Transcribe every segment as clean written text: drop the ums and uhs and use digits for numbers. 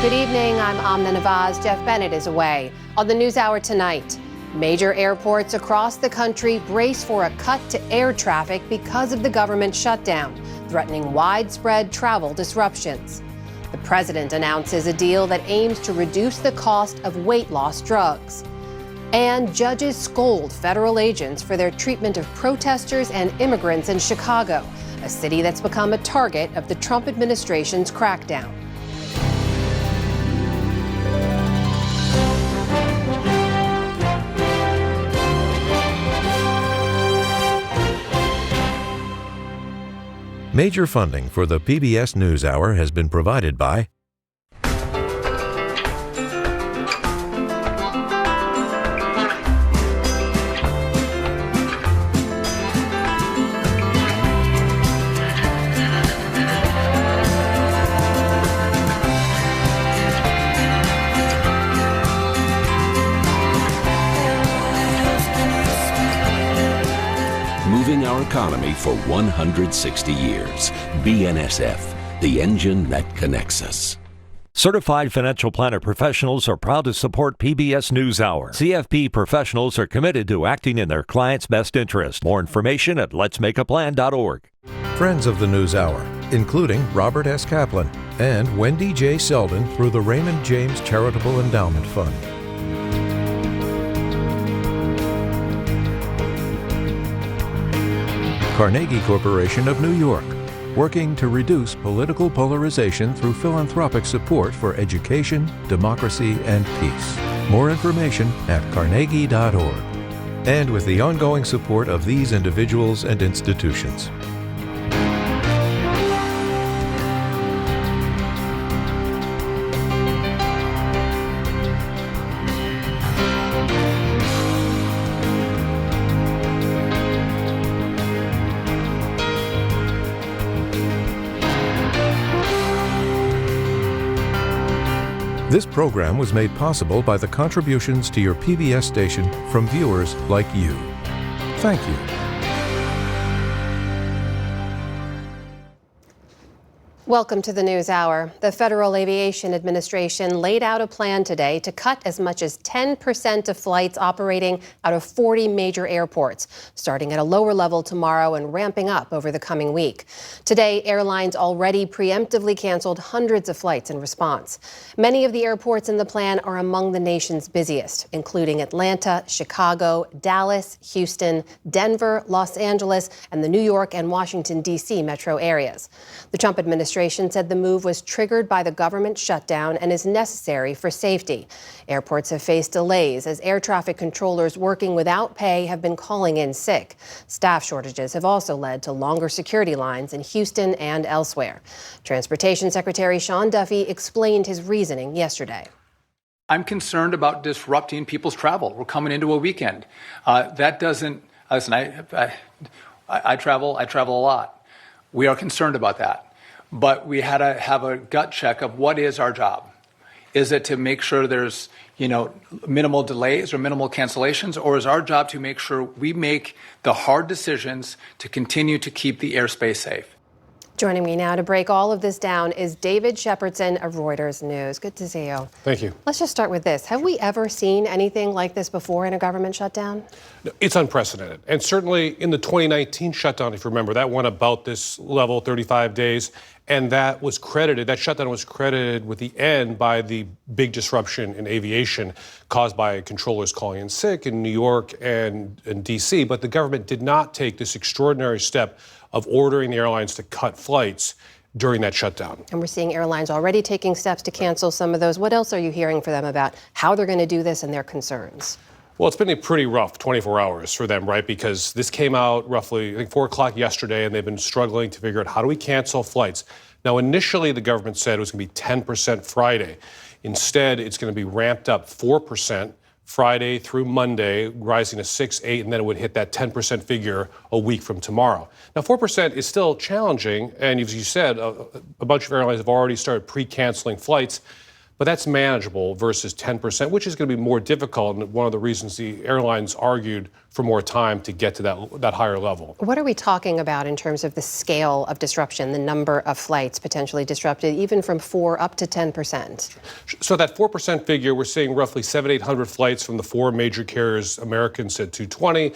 Good evening, I'm Amna Nawaz. Jeff Bennett is away. On the NewsHour tonight, major airports across the country brace for a cut to air traffic because of the government shutdown, threatening widespread travel disruptions. The president announces a deal that aims to reduce the cost of weight loss drugs. And judges scold federal agents for their treatment of protesters and immigrants in Chicago, a city that's become a target of the Trump administration's crackdown. Major funding for the PBS NewsHour has been provided by moving our economy for 160 years. BNSF, the engine that connects us. Certified financial planner professionals are proud to support PBS NewsHour. CFP professionals are committed to acting in their clients' best interest. More information at letsmakeaplan.org. Friends of the NewsHour, including Robert S. Kaplan and Wendy J. Selden through the Raymond James Charitable Endowment Fund. Carnegie Corporation of New York, working to reduce political polarization through philanthropic support for education, democracy, and peace. More information at carnegie.org. And with the ongoing support of these individuals and institutions. This program was made possible by the contributions to your PBS station from viewers like you. Thank you. Welcome to the NewsHour. The Federal Aviation Administration laid out a plan today to cut as much as 10% of flights operating out of 40 major airports, starting at a lower level tomorrow and ramping up over the coming week. Today, airlines already preemptively canceled hundreds of flights in response. Many of the airports in the plan are among the nation's busiest, including Atlanta, Chicago, Dallas, Houston, Denver, Los Angeles, and the New York and Washington, D.C. metro areas. The Trump administration said the move was triggered by the government shutdown and is necessary for safety. Airports have faced delays as air traffic controllers working without pay have been calling in sick. Staff shortages have also led to longer security lines in Houston and elsewhere. Transportation Secretary Sean Duffy explained his reasoning yesterday. I'm concerned about disrupting people's travel. We're coming into a weekend. That doesn't, listen, I travel a lot. We are concerned about that. But we had to have a gut check of what is our job. Is it to make sure there's, minimal delays or minimal cancellations, or is our job to make sure we make the hard decisions to continue to keep the airspace safe? Joining me now to break all of this down is David Shepardson of Reuters News. Good to see you. Thank you. Let's just start with this. Have we ever seen anything like this before in a government shutdown? It's unprecedented. And certainly in the 2019 shutdown, if you remember, that went about this level, 35 days. And that shutdown was credited with the end by the big disruption in aviation caused by controllers calling in sick in New York and D.C. But the government did not take this extraordinary step of ordering the airlines to cut flights during that shutdown. And we're seeing airlines already taking steps to cancel some of those. What else are you hearing from them about how they're going to do this and their concerns? Well, it's been a pretty rough 24 hours for them, right? Because this came out roughly, I think, 4 o'clock yesterday, and they've been struggling to figure out how do we cancel flights. Now, initially, the government said it was going to be 10% Friday. Instead, it's going to be ramped up 4% Friday through Monday, rising to 6, 8, and then it would hit that 10% figure a week from tomorrow. Now, 4% is still challenging, and as you said, a bunch of airlines have already started pre-canceling flights, but that's manageable versus 10%, which is going to be more difficult, and one of the reasons the airlines argued for more time to get to that higher level. What are we talking about in terms of the scale of disruption, the number of flights potentially disrupted, even from 4 up to 10%? So that 4% figure, we're seeing roughly 700-800 flights from the 4 major carriers. American said 220,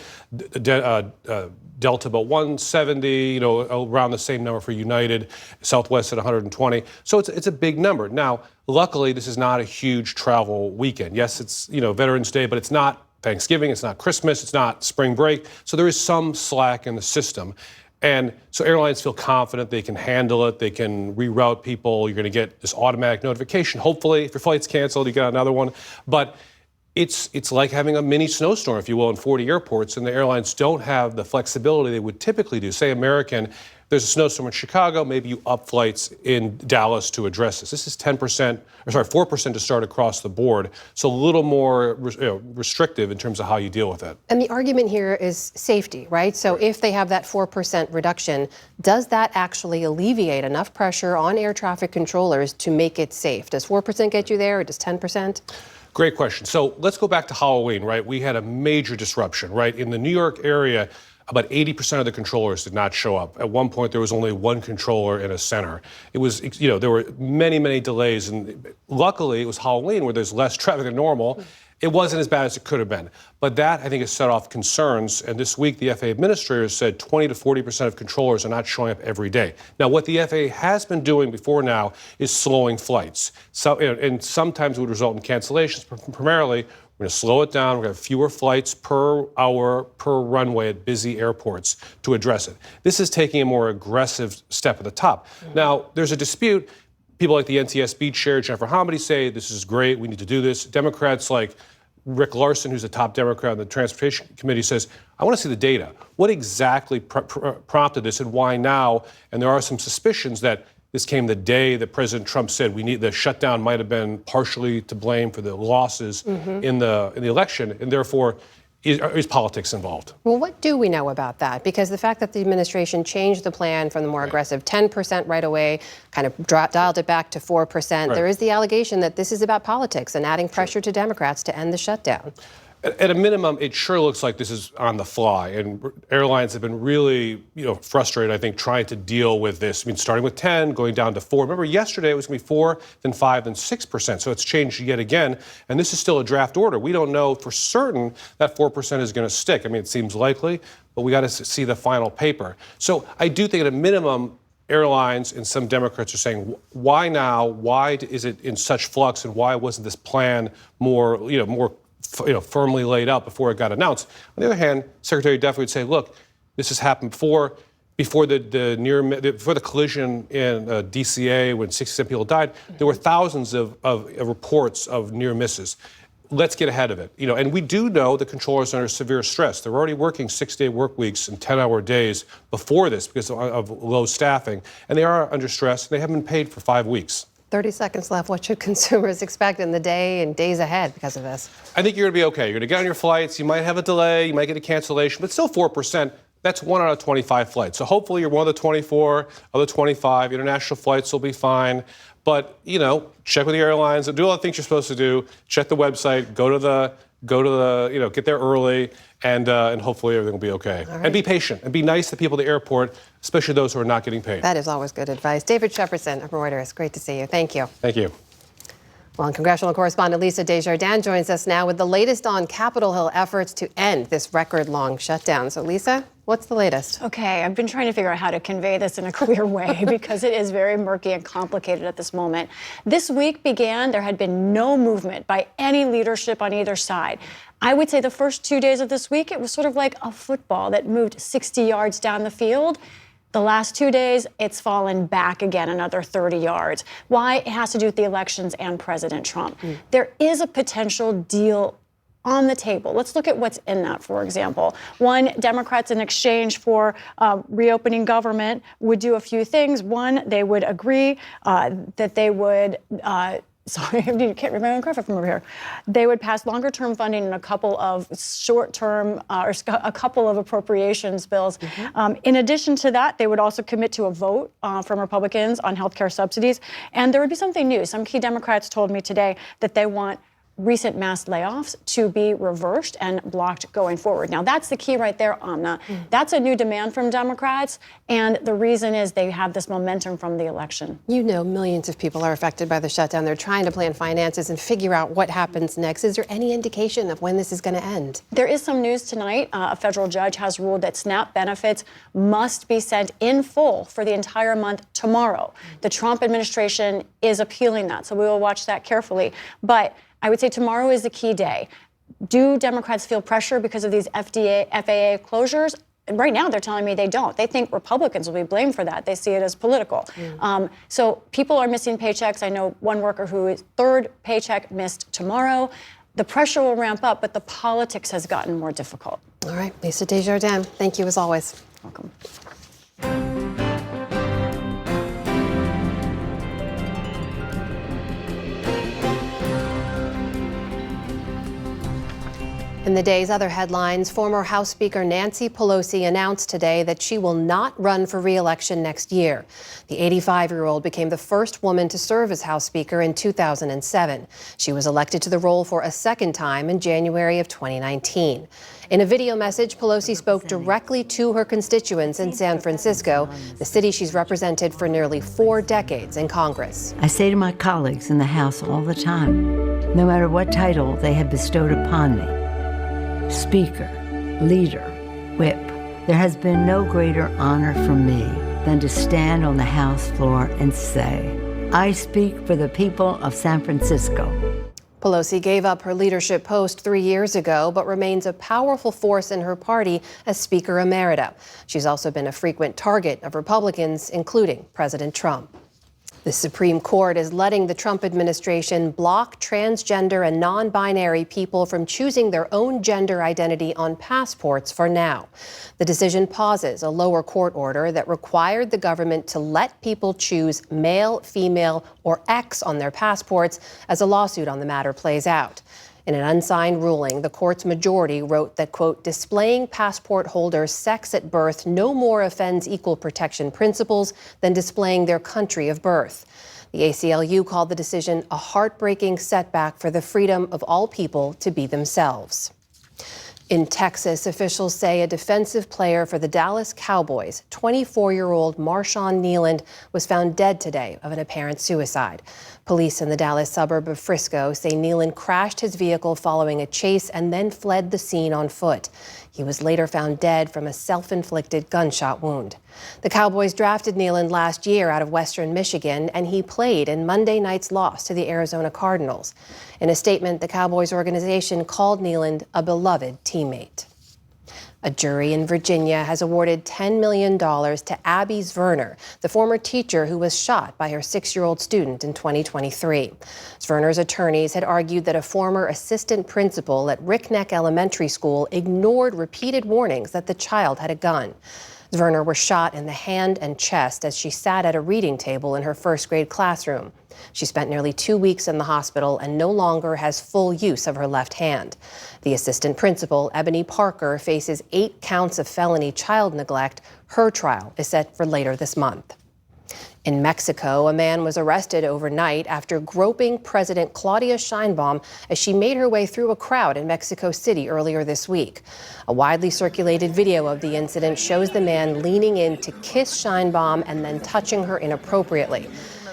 Delta about 170, around the same number for United, Southwest at 120. So it's a big number. Now, luckily, this is not a huge travel weekend. Yes, it's Veterans Day, but it's not Thanksgiving, it's not Christmas, it's not spring break. So there is some slack in the system. And so airlines feel confident they can handle it, they can reroute people, you're going to get this automatic notification. Hopefully, if your flight's canceled, you get another one. But it's like having a mini snowstorm, if you will, in 40 airports, and the airlines don't have the flexibility they would typically do. Say American, there's a snowstorm in Chicago, maybe you up flights in Dallas to address this. This is 4% to start across the board, so a little more restrictive in terms of how you deal with it. And the argument here is safety, right? So if they have that 4% reduction, does that actually alleviate enough pressure on air traffic controllers to make it safe? Does 4% get you there, or does 10%? Great question. So let's go back to Halloween, right? We had a major disruption, right? In the New York area, about 80% of the controllers did not show up. At one point, there was only one controller in a center. It was, there were many, many delays. And luckily, it was Halloween where there's less traffic than normal. It wasn't as bad as it could have been. But that, I think, has set off concerns. And this week, the FAA administrators said 20 to 40% of controllers are not showing up every day. Now, what the FAA has been doing before now is slowing flights. So, and sometimes it would result in cancellations, but primarily, we're going to slow it down. We're going to have fewer flights per hour, per runway at busy airports to address it. This is taking a more aggressive step at the top. Now, there's a dispute. People like the NTSB chair, Jennifer Hamady, say this is great. We need to do this. Democrats like Rick Larsen, who's a top Democrat on the Transportation Committee, says, I want to see the data. What exactly prompted this and why now? And there are some suspicions that this came the day that President Trump said the shutdown might have been partially to blame for the losses in the election, and therefore is politics involved. Well, what do we know about that? Because the fact that the administration changed the plan from the more aggressive 10% right away, kind of dialed it back to 4%, there is the allegation that this is about politics and adding pressure to Democrats to end the shutdown. At a minimum, it sure looks like this is on the fly, and airlines have been really, frustrated, I think, trying to deal with this. I mean, starting with 10, going down to 4. Remember, yesterday it was going to be 4, then 5, then 6%. So it's changed yet again, and this is still a draft order. We don't know for certain that 4% is going to stick. I mean, it seems likely, but we got to see the final paper. So I do think, at a minimum, airlines and some Democrats are saying, why now? Why is it in such flux, and why wasn't this plan more firmly laid out before it got announced? On the other hand, Secretary Duffy would say, look, this has happened before the collision in DCA when 67 people died. There were thousands of reports of near misses. Let's get ahead of it. And we do know the controllers are under severe stress. They're already working 6-day work weeks and 10-hour days before this because of low staffing, and they are under stress. They haven't been paid for 5 weeks. 30 seconds left. What should consumers expect in the day and days ahead because of this? I think you're going to be okay. You're going to get on your flights. You might have a delay. You might get a cancellation, but still 4%. That's 1 out of 25 flights. So hopefully you're one of the 24, other 25. International flights will be fine. But, check with the airlines. Do all the things you're supposed to do. Check the website. Go to the, get there early, and hopefully everything will be okay. Right. And be patient. And be nice to people at the airport, especially those who are not getting paid. That is always good advice. David Shepardson of Reuters, great to see you. Thank you. Thank you. Well, and congressional correspondent Lisa Desjardins joins us now with the latest on Capitol Hill efforts to end this record-long shutdown. So, Lisa, what's the latest? Okay, I've been trying to figure out how to convey this in a clear way because it is very murky and complicated at this moment. This week began, there had been no movement by any leadership on either side. I would say the first 2 days of this week, it was sort of like a football that moved 60 yards down the field. The last 2 days, it's fallen back again another 30 yards. Why? It has to do with the elections and President Trump. There is a potential deal on the table. Let's look at what's in that, for example. One, Democrats in exchange for reopening government would do a few things. One, they would agree that they would sorry, you can't remember graphic from over here. They would pass longer-term funding and a couple of short-term or a couple of appropriations bills. In addition to that, they would also commit to a vote from Republicans on health care subsidies. And there would be something new. Some key Democrats told me today that they want recent mass layoffs to be reversed and blocked going forward. Now, that's the key right there, Amna. That's a new demand from Democrats, and the reason is they have this momentum from the election. You know, millions of people are affected by the shutdown. They're trying to plan finances and figure out what happens next. Is there any indication of when this is going to end? There is some news tonight. A federal judge has ruled that SNAP benefits must be sent in full for the entire month tomorrow. The Trump administration is appealing that, so we will watch that carefully. But I would say tomorrow is the key day. Do Democrats feel pressure because of these FAA closures? Right now, they're telling me they don't. They think Republicans will be blamed for that. They see it as political. So people are missing paychecks. I know one worker whose third paycheck missed tomorrow. The pressure will ramp up, but the politics has gotten more difficult. All right, Lisa Desjardins, thank you as always. Welcome. In the day's other headlines, former House Speaker Nancy Pelosi announced today that she will not run for re-election next year. The 85-year-old became the first woman to serve as House Speaker in 2007. She was elected to the role for a second time in January of 2019. In a video message, Pelosi spoke directly to her constituents in San Francisco, the city she's represented for nearly 4 decades in Congress. I say to my colleagues in the House all the time, no matter what title they have bestowed upon me, Speaker, Leader, Whip, there has been no greater honor for me than to stand on the House floor and say, I speak for the people of San Francisco. Pelosi gave up her leadership post 3 years ago, but remains a powerful force in her party as Speaker Emerita. She's also been a frequent target of Republicans, including President Trump. The Supreme Court is letting the Trump administration block transgender and non-binary people from choosing their own gender identity on passports for now. The decision pauses a lower court order that required the government to let people choose male, female, or X on their passports as a lawsuit on the matter plays out. In an unsigned ruling, the court's majority wrote that, quote, displaying passport holders' sex at birth no more offends equal protection principles than displaying their country of birth. The ACLU called the decision a heartbreaking setback for the freedom of all people to be themselves. In Texas, officials say a defensive player for the Dallas Cowboys, 24-year-old Marshawn Kneeland, was found dead today of an apparent suicide. Police in the Dallas suburb of Frisco say Kneeland crashed his vehicle following a chase and then fled the scene on foot. He was later found dead from a self-inflicted gunshot wound. The Cowboys drafted Kneeland last year out of Western Michigan, and he played in Monday night's loss to the Arizona Cardinals. In a statement, the Cowboys organization called Kneeland a beloved teammate. A jury in Virginia has awarded $10 million to Abby Zwerner, the former teacher who was shot by her 6-year-old student in 2023. Zwerner's attorneys had argued that a former assistant principal at Rickneck Elementary School ignored repeated warnings that the child had a gun. Zwerner was shot in the hand and chest as she sat at a reading table in her first-grade classroom. She spent nearly 2 weeks in the hospital and no longer has full use of her left hand. The assistant principal, Ebony Parker, faces 8 counts of felony child neglect. Her trial is set for later this month. In Mexico, a man was arrested overnight after groping President Claudia Sheinbaum as she made her way through a crowd in Mexico City earlier this week. A widely circulated video of the incident shows the man leaning in to kiss Sheinbaum and then touching her inappropriately.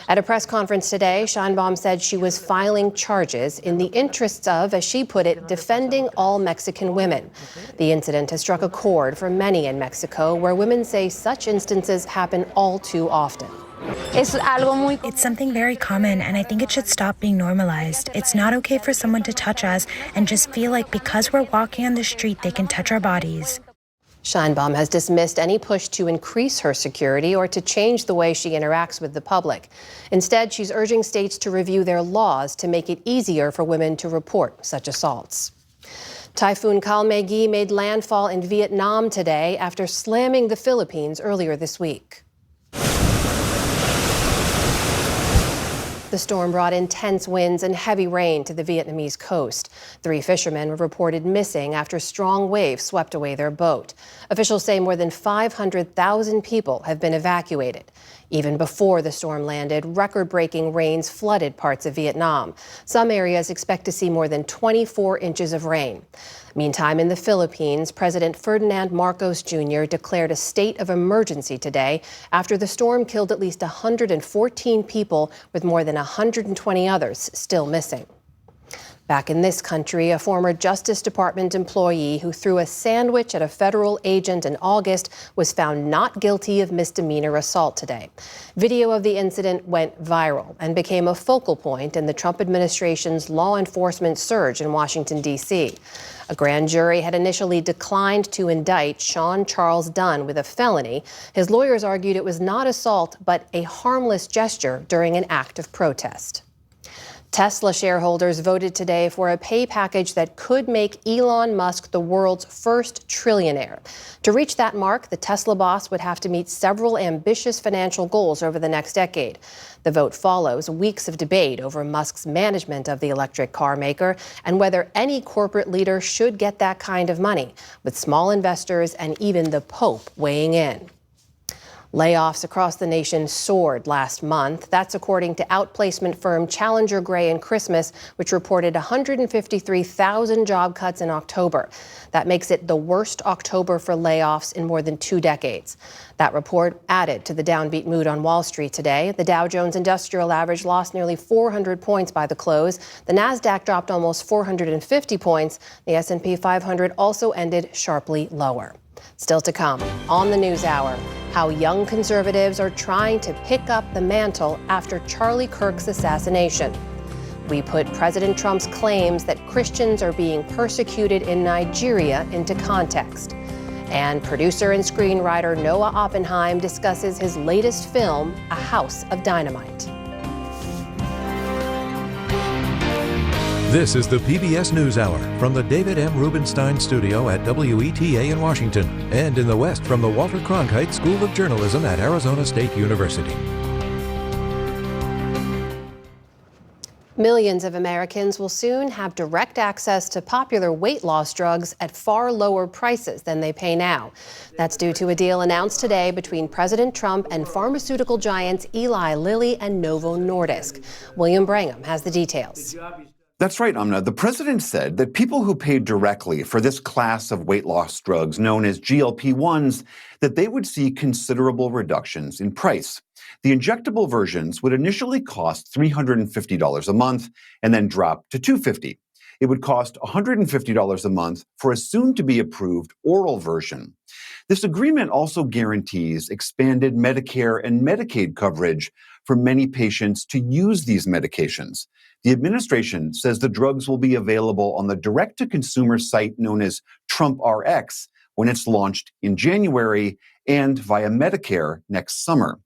At a press conference today, Sheinbaum said she was filing charges in the interests of, as she put it, defending all Mexican women. The incident has struck a chord for many in Mexico, where women say such instances happen all too often. It's something very common, and I think it should stop being normalized. It's not okay for someone to touch us and just feel like because we're walking on the street, they can touch our bodies. Sheinbaum has dismissed any push to increase her security or to change the way she interacts with the public. Instead, she's urging states to review their laws to make it easier for women to report such assaults. Typhoon Kalmegi made landfall in Vietnam today after slamming the Philippines earlier this week. The storm brought intense winds and heavy rain to the Vietnamese coast. 3 fishermen were reported missing after strong waves swept away their boat. Officials say more than 500,000 people have been evacuated. Even before the storm landed, record-breaking rains flooded parts of Vietnam. Some areas expect to see more than 24 inches of rain. Meantime, in the Philippines, President Ferdinand Marcos Jr. declared a state of emergency today after the storm killed at least 114 people, with more than 120 others still missing. Back in this country, a former Justice Department employee who threw a sandwich at a federal agent in August was found not guilty of misdemeanor assault today. Video of the incident went viral and became a focal point in the Trump administration's law enforcement surge in Washington, D.C. A grand jury had initially declined to indict Sean Charles Dunn with a felony. His lawyers argued it was not assault, but a harmless gesture during an act of protest. Tesla shareholders voted today for a pay package that could make Elon Musk the world's first trillionaire. To reach that mark, the Tesla boss would have to meet several ambitious financial goals over the next decade. The vote follows weeks of debate over Musk's management of the electric car maker and whether any corporate leader should get that kind of money, with small investors and even the Pope weighing in. Layoffs across the nation soared last month. That's according to outplacement firm Challenger Gray & Christmas, which reported 153,000 job cuts in October. That makes it the worst October for layoffs in more than 2 decades. That report added to the downbeat mood on Wall Street today. The Dow Jones Industrial Average lost nearly 400 points by the close. The Nasdaq dropped almost 450 points. The S&P 500 also ended sharply lower. Still to come on the NewsHour, how young conservatives are trying to pick up the mantle after Charlie Kirk's assassination. We put President Trump's claims that Christians are being persecuted in Nigeria into context. And producer and screenwriter Noah Oppenheim discusses his latest film, A House of Dynamite. This is the PBS NewsHour from the David M. Rubenstein Studio at WETA in Washington, and in the West from the Walter Cronkite School of Journalism at Arizona State University. Millions of Americans will soon have direct access to popular weight loss drugs at far lower prices than they pay now. That's due to a deal announced today between President Trump and pharmaceutical giants Eli Lilly and Novo Nordisk. William Brangham has the details. That's right, Amna. The president said that people who paid directly for this class of weight loss drugs known as GLP-1s, that they would see considerable reductions in price. The injectable versions would initially cost $350 a month and then drop to $250. It would cost $150 a month for a soon-to-be-approved oral version. This agreement also guarantees expanded Medicare and Medicaid coverage for many patients to use these medications. The administration says the drugs will be available on the direct-to-consumer site known as TrumpRx when it's launched in January and via Medicare next summer.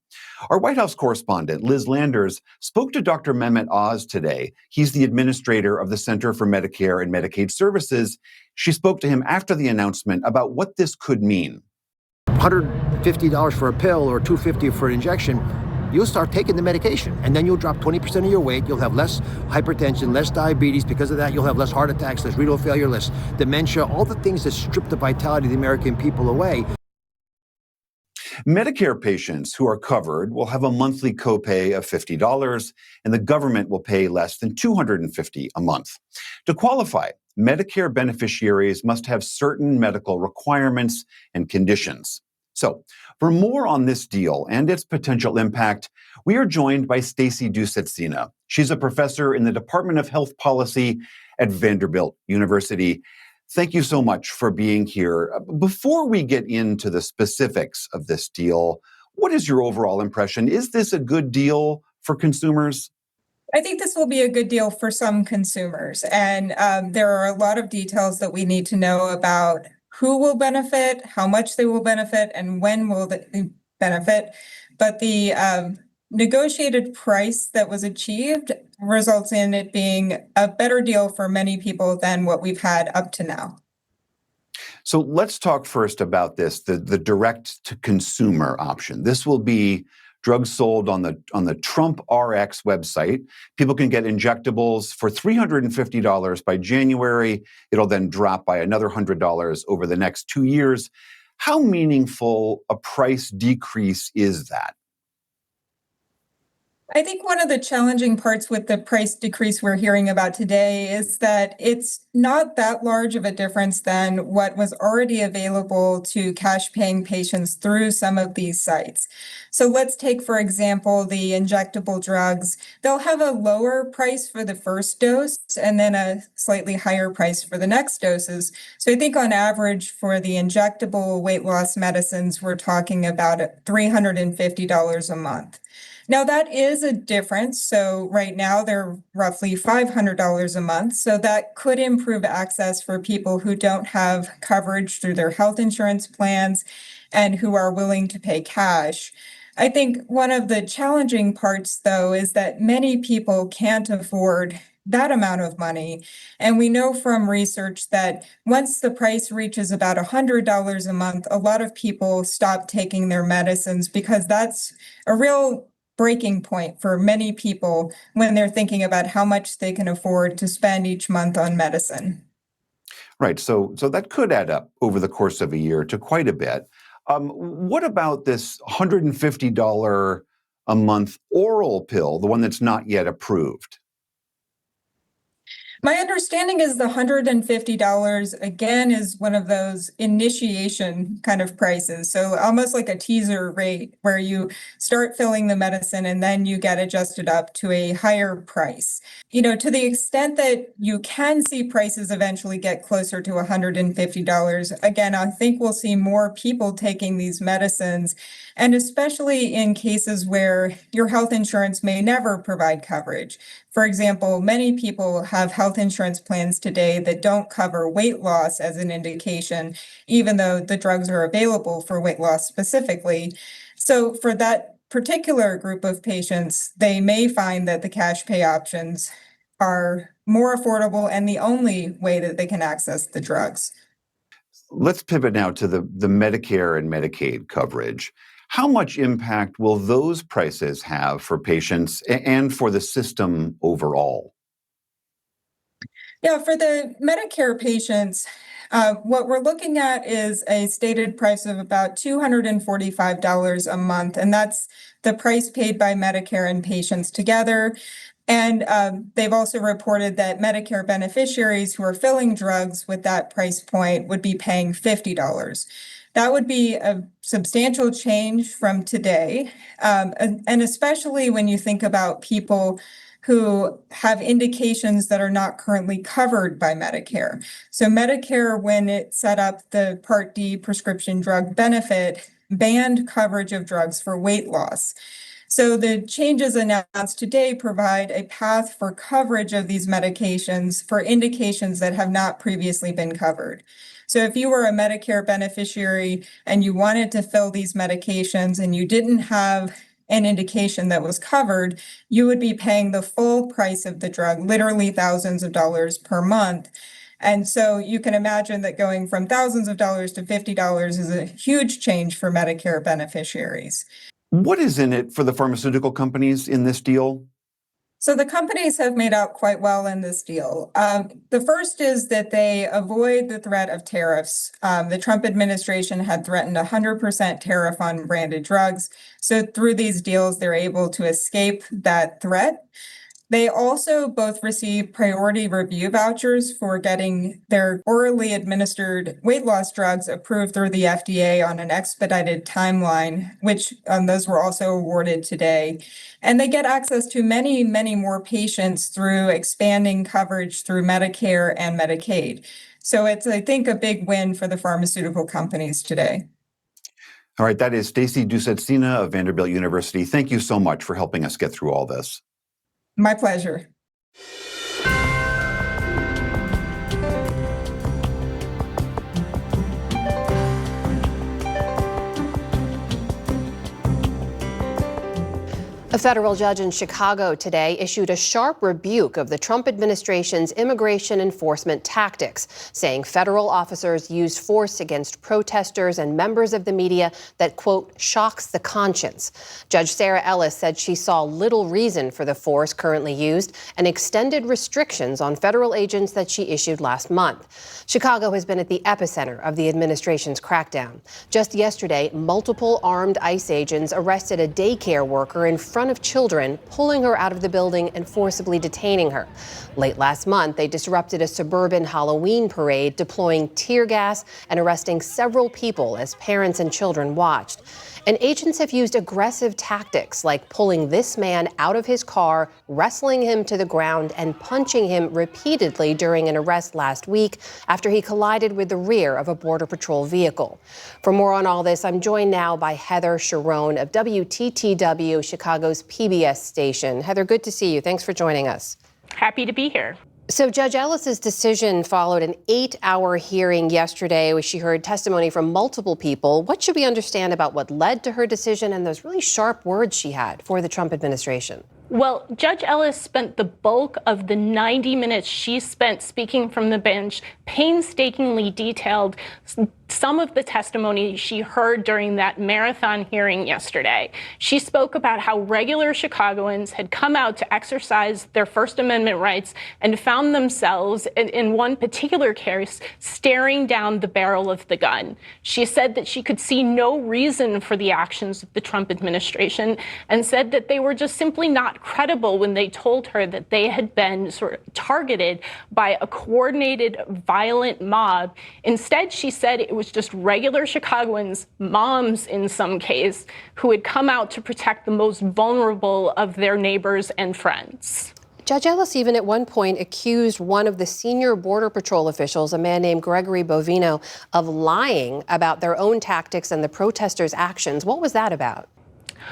Our White House correspondent, Liz Landers, spoke to Dr. Mehmet Oz today. He's the administrator of the Center for Medicare and Medicaid Services. She spoke to him after the announcement about what this could mean. $150 for a pill or $250 for an injection, you'll start taking the medication, and then you'll drop 20% of your weight. You'll have less hypertension, less diabetes. Because of that, you'll have less heart attacks, less renal failure, less dementia, all the things that strip the vitality of the American people away. Medicare patients who are covered will have a monthly copay of $50, and the government will pay less than $250 a month. To qualify, Medicare beneficiaries must have certain medical requirements and conditions. So, for more on this deal and its potential impact, we are joined by Stacy Dusetzina. She's a professor in the Department of Health Policy at Vanderbilt University. Thank you so much for being here. Before we get into the specifics of this deal, what is your overall impression? Is this a good deal for consumers? I think this will be a good deal for some consumers. And there are a lot of details that we need to know about who will benefit, how much they will benefit, and when will they benefit. But the negotiated price that was achieved results in it being a better deal for many people than what we've had up to now. So let's talk first about this, the direct-to-consumer option. This will be drugs sold on the TrumpRx website. People can get injectables for $350 by January. It'll then drop by another $100 over the next 2 years. How meaningful a price decrease is that? I think one of the challenging parts with the price decrease we're hearing about today is that it's not that large of a difference than what was already available to cash paying patients through some of these sites. So let's take, for example, the injectable drugs. They'll have a lower price for the first dose and then a slightly higher price for the next doses. So I think on average for the injectable weight loss medicines, we're talking about $350 a month. Now, that is a difference. So right now, they're roughly $500 a month. So that could improve access for people who don't have coverage through their health insurance plans and who are willing to pay cash. I think one of the challenging parts, though, is that many people can't afford that amount of money. And we know from research that once the price reaches about $100 a month, a lot of people stop taking their medicines because that's a real breaking point for many people when they're thinking about how much they can afford to spend each month on medicine. Right. So that could add up over the course of a year to quite a bit. What about this $150 a month oral pill, the one that's not yet approved? My understanding is the $150, again, is one of those initiation kind of prices. So almost like a teaser rate where you start filling the medicine and then you get adjusted up to a higher price. You know, to the extent that you can see prices eventually get closer to $150, again, I think we'll see more people taking these medicines, and especially in cases where your health insurance may never provide coverage. For example, many people have health insurance plans today that don't cover weight loss as an indication, even though the drugs are available for weight loss specifically. So for that particular group of patients, they may find that the cash pay options are more affordable and the only way that they can access the drugs. Let's pivot now to the Medicare and Medicaid coverage. How much impact will those prices have for patients and for the system overall? Yeah, for the Medicare patients, what we're looking at is a stated price of about $245 a month, and that's the price paid by Medicare and patients together. And they've also reported that Medicare beneficiaries who are filling drugs with that price point would be paying $50. That would be a substantial change from today, and especially when you think about people who have indications that are not currently covered by Medicare. So Medicare, when it set up the Part D prescription drug benefit, banned coverage of drugs for weight loss. So the changes announced today provide a path for coverage of these medications for indications that have not previously been covered. So if you were a Medicare beneficiary and you wanted to fill these medications and you didn't have an indication that was covered, you would be paying the full price of the drug, literally thousands of dollars per month. And so you can imagine that going from thousands of dollars to $50 is a huge change for Medicare beneficiaries. What is in it for the pharmaceutical companies in this deal? So the companies have made out quite well in this deal. The first is that they avoid the threat of tariffs. The Trump administration had threatened 100% tariff on branded drugs. So through these deals, they're able to escape that threat. They also both receive priority review vouchers for getting their orally administered weight loss drugs approved through the FDA on an expedited timeline, which those were also awarded today. And they get access to many, many more patients through expanding coverage through Medicare and Medicaid. So it's, I think, a big win for the pharmaceutical companies today. All right, that is Stacy Dusetzina of Vanderbilt University. Thank you so much for helping us get through all this. My pleasure. A federal judge in Chicago today issued a sharp rebuke of the Trump administration's immigration enforcement tactics, saying federal officers used force against protesters and members of the media that, quote, shocks the conscience. Judge Sarah Ellis said she saw little reason for the force currently used and extended restrictions on federal agents that she issued last month. Chicago has been at the epicenter of the administration's crackdown. Just yesterday, multiple armed ICE agents arrested a daycare worker in front front of children, pulling her out of the building and forcibly detaining her. Late last month, they disrupted a suburban Halloween parade, deploying tear gas and arresting several people as parents and children watched. And agents have used aggressive tactics like pulling this man out of his car, wrestling him to the ground, and punching him repeatedly during an arrest last week after he collided with the rear of a Border Patrol vehicle. For more on all this, I'm joined now by Heather Cherone of WTTW, Chicago's PBS station. Heather, good to see you. Thanks for joining us. Happy to be here. So Judge Ellis's decision followed an 8-hour hearing yesterday where she heard testimony from multiple people. What should we understand about what led to her decision and those really sharp words she had for the Trump administration? Well, Judge Ellis spent the bulk of the 90 minutes she spent speaking from the bench painstakingly detailed some of the testimony she heard during that marathon hearing yesterday. She spoke about how regular Chicagoans had come out to exercise their First Amendment rights and found themselves, in one particular case, staring down the barrel of the gun. She said that she could see no reason for the actions of the Trump administration and said that they were just simply not credible when they told her that they had been sort of targeted by a coordinated, violent mob. Instead, she said it was just regular Chicagoans, moms in some case, who had come out to protect the most vulnerable of their neighbors and friends. Judge Ellis even at one point accused one of the senior Border Patrol officials, a man named Gregory Bovino, of lying about their own tactics and the protesters' actions. What was that about?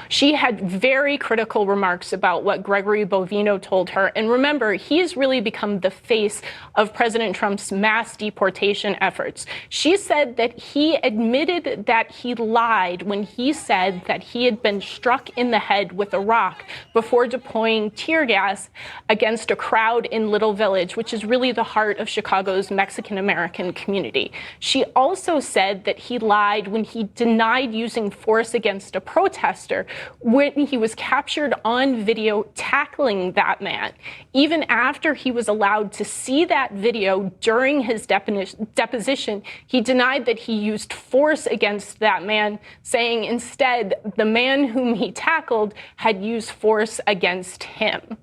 She had very critical remarks about what Gregory Bovino told her. And remember, he has really become the face of President Trump's mass deportation efforts. She said that he admitted that he lied when he said that he had been struck in the head with a rock before deploying tear gas against a crowd in Little Village, which is really the heart of Chicago's Mexican-American community. She also said that he lied when he denied using force against a protester when he was captured on video tackling that man. Even after he was allowed to see that video during his deposition, he denied that he used force against that man, saying instead the man whom he tackled had used force against him.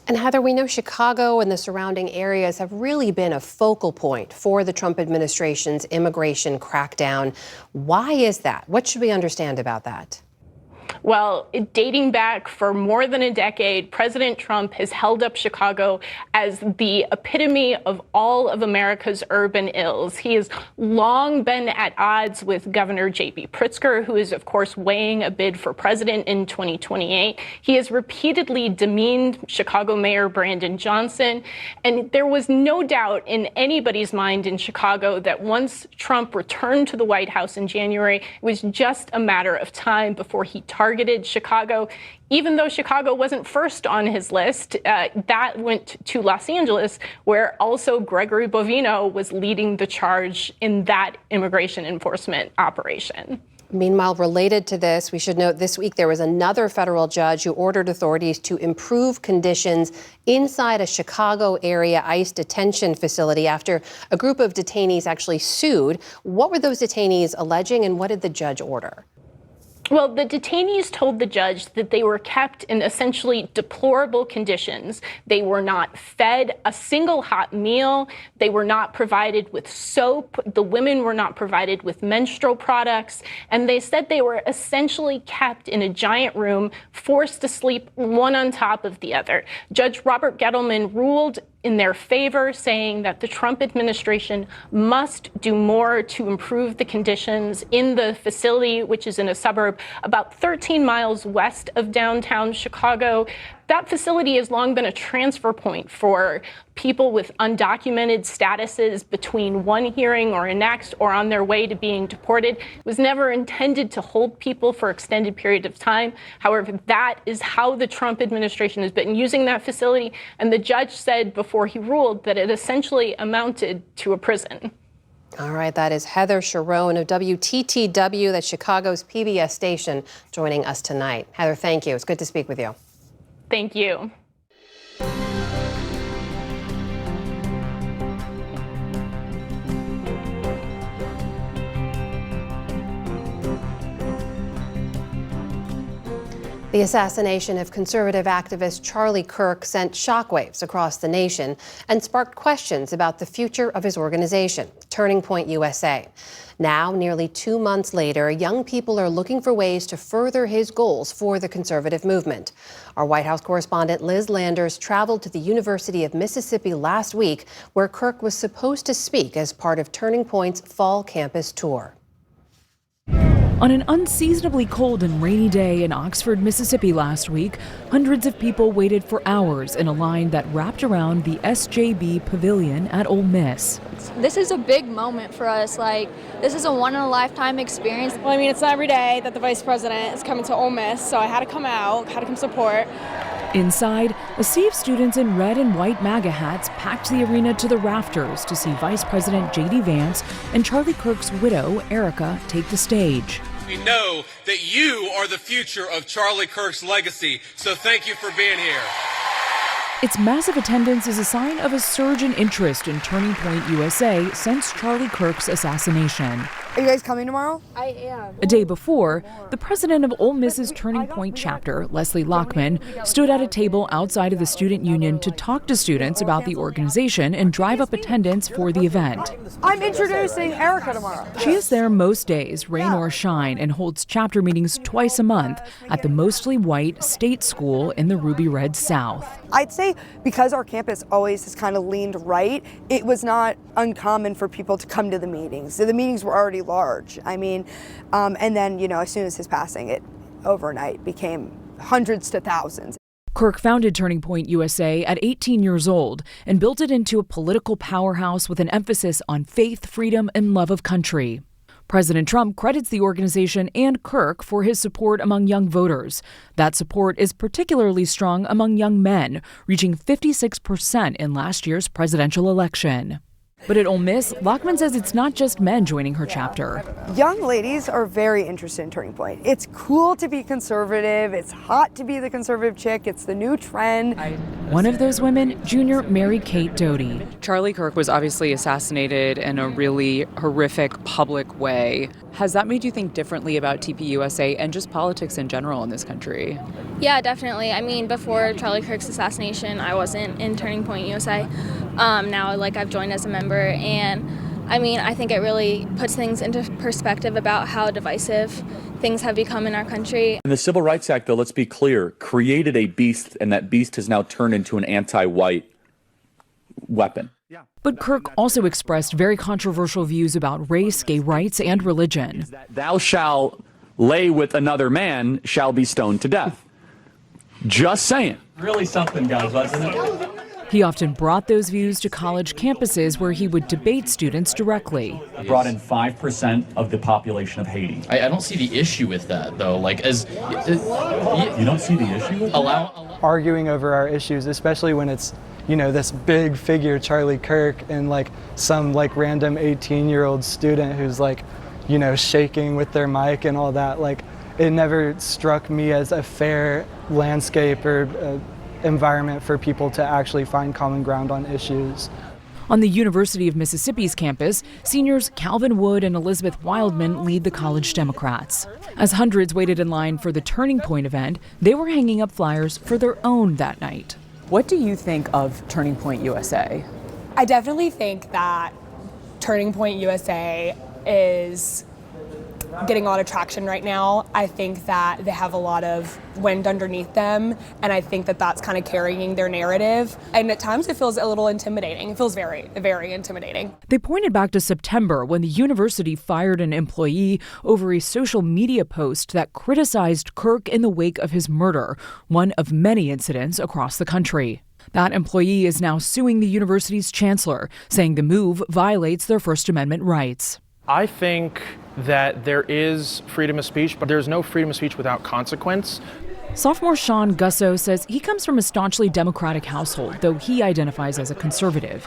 And Heather, we know Chicago and the surrounding areas have really been a focal point for the Trump administration's immigration crackdown. Why is that? What should we understand about that? Well, dating back for more than a decade, President Trump has held up Chicago as the epitome of all of America's urban ills. He has long been at odds with Governor J.B. Pritzker, who is, of course, weighing a bid for president in 2028. He has repeatedly demeaned Chicago Mayor Brandon Johnson. And there was no doubt in anybody's mind in Chicago that once Trump returned to the White House in January, it was just a matter of time before he targeted Chicago. Even though Chicago wasn't first on his list, that went to Los Angeles, where also Gregory Bovino was leading the charge in that immigration enforcement operation. Meanwhile, related to this, we should note this week there was another federal judge who ordered authorities to improve conditions inside a Chicago area ICE detention facility after a group of detainees actually sued. What were those detainees alleging, and what did the judge order? Well, the detainees told the judge that they were kept in essentially deplorable conditions. They were not fed a single hot meal. They were not provided with soap. The women were not provided with menstrual products. And they said they were essentially kept in a giant room, forced to sleep one on top of the other. Judge Robert Gettleman ruled in their favor, saying that the Trump administration must do more to improve the conditions in the facility, which is in a suburb about 13 miles west of downtown Chicago. That facility has long been a transfer point for people with undocumented statuses between one hearing or a next or on their way to being deported. It was never intended to hold people for extended periods of time. However, that is how the Trump administration has been using that facility. And the judge said before he ruled that it essentially amounted to a prison. All right, that is Heather Cherone of WTTW, that's Chicago's PBS station, joining us tonight. Heather, thank you. It's good to speak with you. Thank you. The assassination of conservative activist Charlie Kirk sent shockwaves across the nation and sparked questions about the future of his organization, Turning Point USA. Now, nearly 2 months later, young people are looking for ways to further his goals for the conservative movement. Our White House correspondent Liz Landers traveled to the University of Mississippi last week, where Kirk was supposed to speak as part of Turning Point's fall campus tour. On an unseasonably cold and rainy day in Oxford, Mississippi last week, hundreds of people waited for hours in a line that wrapped around the SJB Pavilion at Ole Miss. This is a big moment for us. This is a one-in-a-lifetime experience. Well, I mean, it's not every day that the vice president is coming to Ole Miss, so I had to come out, had to come support. Inside, a sea of students in red and white MAGA hats packed the arena to the rafters to see Vice President J.D. Vance and Charlie Kirk's widow, Erica, take the stage. We know that you are the future of Charlie Kirk's legacy, so thank you for being here. Its massive attendance is a sign of a surge in interest in Turning Point USA since Charlie Kirk's assassination. Are you guys coming tomorrow? I am. A day before, the president of Ole Miss's Turning Point chapter, Leslie Lockman, stood at a table outside of the student union to talk to students about the organization and drive up attendance for the event. I'm introducing Erica tomorrow. She is there most days, rain or shine, and holds chapter meetings twice a month at the mostly white state school in the Ruby Red South. I'd say because our campus always has kind of leaned right, it was not uncommon for people to come to the meetings. So the meetings were already large. I mean, and then, as soon as his passing, it overnight became hundreds to thousands. Kirk founded Turning Point USA at 18 years old and built it into a political powerhouse with an emphasis on faith, freedom, and love of country. President Trump credits the organization and Kirk for his support among young voters. That support is particularly strong among young men, reaching 56% in last year's presidential election. But at Ole Miss, Lockman says it's not just men joining her chapter. Young ladies are very interested in Turning Point. It's cool to be conservative. It's hot to be the conservative chick. It's the new trend. One of those women, junior Mary Kate Doty. Charlie Kirk was obviously assassinated in a really horrific public way. Has that made you think differently about TPUSA and just politics in general in this country? Yeah, definitely. I mean, before Charlie Kirk's assassination, I wasn't in Turning Point USA. Now, I've joined as a member, and I mean, I think it really puts things into perspective about how divisive things have become in our country. And the Civil Rights Act, though, let's be clear, created a beast, and that beast has now turned into an anti-white weapon. But Kirk also expressed very controversial views about race, gay rights, and religion. Thou shalt lay with another man shall be stoned to death. Just saying. Really something, guys, wasn't it? He often brought those views to college campuses where he would debate students directly. Brought in 5% of the population of Haiti. I don't see the issue with that, though. You don't see the issue with that? Arguing over our issues, especially when it's, this big figure, Charlie Kirk, and some random 18-year-old student who's shaking with their mic and all that. It never struck me as a fair landscape or environment for people to actually find common ground on issues. On the University of Mississippi's campus, seniors Calvin Wood and Elizabeth Wildman lead the college Democrats. As hundreds waited in line for the Turning Point event, they were hanging up flyers for their own that night. What do you think of Turning Point USA? I definitely think that Turning Point USA is getting a lot of traction right now. I think that they have a lot of wind underneath them, and I think that that's kind of carrying their narrative. And at times it feels a little intimidating. It feels very, very intimidating. They pointed back to September when the university fired an employee over a social media post that criticized Kirk in the wake of his murder, one of many incidents across the country. That employee is now suing the university's chancellor, saying the move violates their First Amendment rights. I think that there is freedom of speech, but there's no freedom of speech without consequence. Sophomore Sean Gusso says he comes from a staunchly Democratic household, though he identifies as a conservative.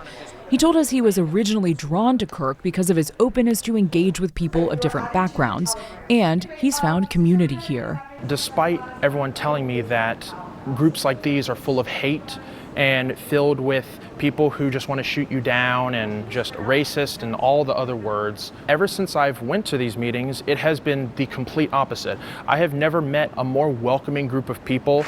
He told us he was originally drawn to Kirk because of his openness to engage with people of different backgrounds, and he's found community here. Despite everyone telling me that groups like these are full of hate and filled with people who just want to shoot you down and just racist and all the other words. Ever since I've went to these meetings, it has been the complete opposite. I have never met a more welcoming group of people.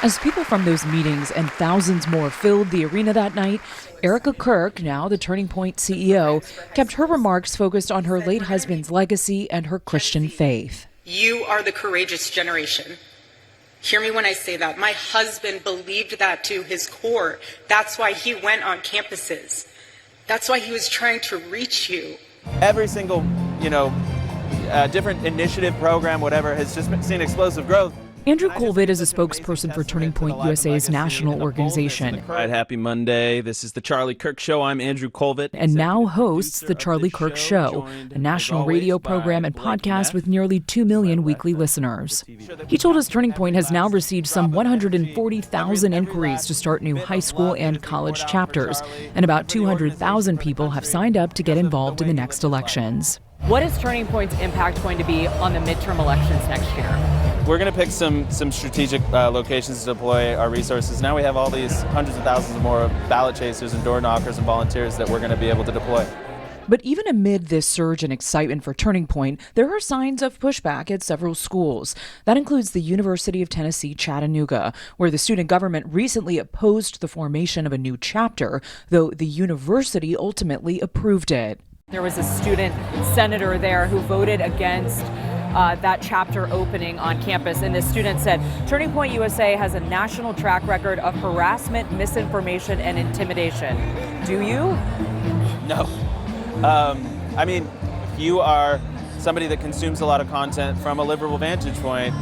As people from those meetings and thousands more filled the arena that night, Erica Kirk, now the Turning Point CEO, kept her remarks focused on her late husband's legacy and her Christian faith. You are the courageous generation. Hear me when I say that. My husband believed that to his core. That's why he went on campuses. That's why he was trying to reach you. Every single, different initiative, program, whatever, has just seen explosive growth. Andrew Colvett is a spokesperson for Turning Point USA's national organization. All right, happy Monday. This is the Charlie Kirk Show. I'm Andrew Colvett. And now hosts the Charlie Kirk Show, a national radio program and podcast with nearly 2 million weekly listeners. He told us Turning Point has now received some 140,000 inquiries to start new high school and college chapters, and about 200,000 people have signed up to get involved in the next elections. What is Turning Point's impact going to be on the midterm elections next year? We're going to pick some strategic locations to deploy our resources. Now we have all these hundreds of thousands of more ballot chasers and door knockers and volunteers that we're going to be able to deploy. But even amid this surge in excitement for Turning Point, there are signs of pushback at several schools. That includes the University of Tennessee, Chattanooga, where the student government recently opposed the formation of a new chapter, though the university ultimately approved it. There was a student senator there who voted against that chapter opening on campus. And the student said, Turning Point USA has a national track record of harassment, misinformation, and intimidation. Do you? No. If you are somebody that consumes a lot of content from a liberal vantage point,